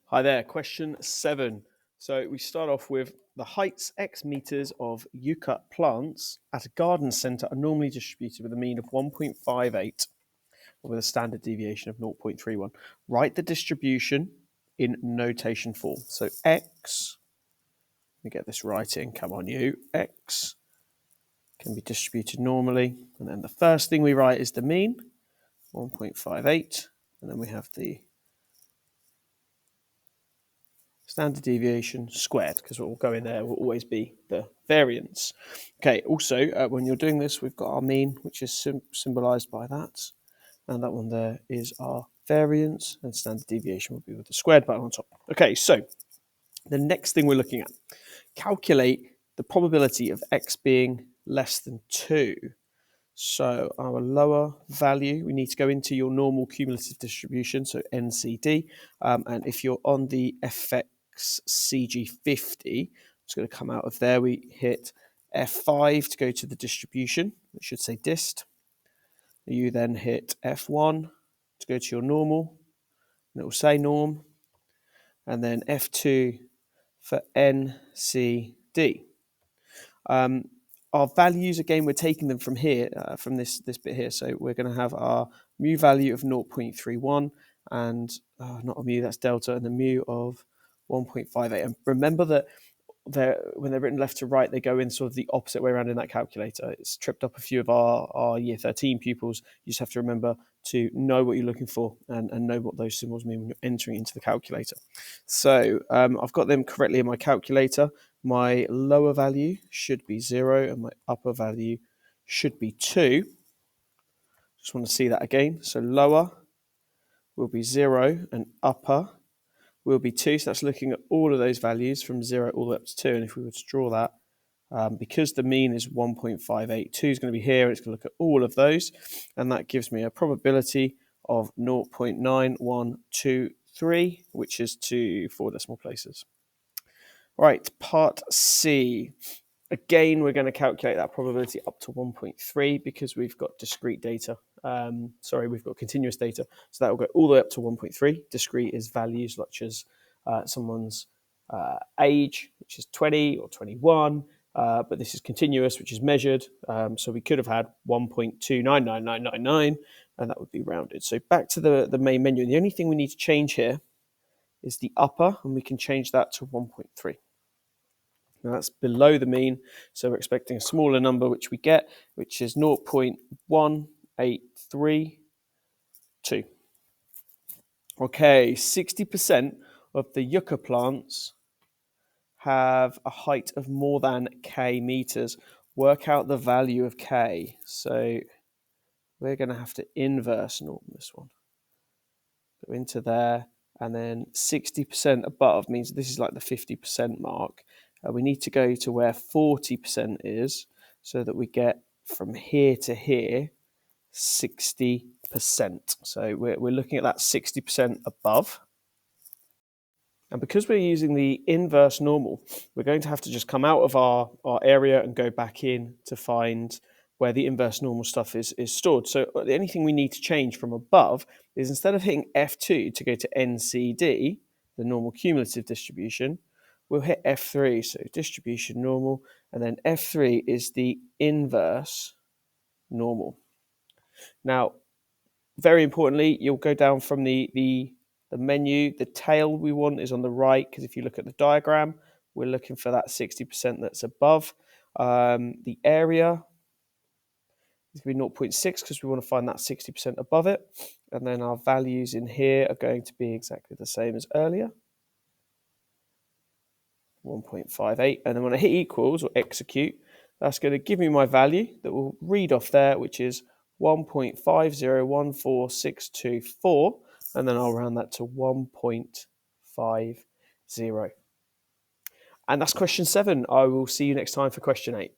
Hi there, question 7. So we start off with the heights x meters of yucca plants at a garden centre are normally distributed with a mean of 1.58 with a standard deviation of 0.31. Write the distribution in notation form. So x, let me get this right in, come on you, x can be distributed normally. And then the first thing we write is the mean, 1.58, and then we have the standard deviation squared, because what will go in there will always be the variance. Okay, also, when you're doing this, we've got our mean, which is symbolized by that. And that one there is our variance, and standard deviation will be with the squared button on top. Okay, so the next thing we're looking at, calculate the probability of x being less than 2. So our lower value, we need to go into your normal cumulative distribution, so NCD. And if you're on the FXCG50, it's going to come out of there. We hit F5 to go to the distribution. It should say dist. You then hit F1 to go to your normal, and it will say norm. And then F2 for NCD. Our values, again, we're taking them from here, from this bit here. So we're going to have our mu value of 0.31 and not a mu, that's delta, and the mu of 1.58. And remember that when they're written left to right, they go in sort of the opposite way around in that calculator. It's tripped up a few of our year 13 pupils. You just have to remember to know what you're looking for and know what those symbols mean when you're entering into the calculator. So I've got them correctly in my calculator. My lower value should be 0 and my upper value should be 2. Just want to see that again. So lower will be 0 and upper will be 2. So that's looking at all of those values from 0 all the way up to 2. And if we were to draw that, because the mean is 1.58, 2 is going to be here, and it's going to look at all of those. And that gives me a probability of 0.9123, which is 2 4 decimal places. All right, part C. Again, we're going to calculate that probability up to 1.3 because we've got discrete data. We've got continuous data. So that will go all the way up to 1.3. Discrete is values such as someone's age, which is 20 or 21. But this is continuous, which is measured. So we could have had 1.299999, and that would be rounded. So back to the main menu. And the only thing we need to change here is the upper, and we can change that to 1.3. Now that's below the mean, so we're expecting a smaller number, which we get, which is 0.1832. Okay, 60% of the yucca plants have a height of more than k meters. Work out the value of k. So we're going to have to inverse norm this one. Go into there, and then 60% above means this is like the 50% mark. We need to go to where 40% is so that we get from here to here 60%. So we're looking at that 60% above. And because we're using the inverse normal, we're going to have to just come out of our area and go back in to find where the inverse normal stuff is stored. So the only thing we need to change from above is instead of hitting F2 to go to NCD, the normal cumulative distribution, we'll hit F3, so distribution normal, and then F3 is the inverse normal. Now, very importantly, you'll go down from the menu. The tail we want is on the right, because if you look at the diagram, we're looking for that 60% that's above. The area is going to be 0.6 because we want to find that 60% above it. And then our values in here are going to be exactly the same as earlier. 1.58, and then when I hit equals or execute, that's going to give me my value that will read off there, which is 1.5014624, and then I'll round that to 1.50. And that's question 7. I will see you next time for question 8.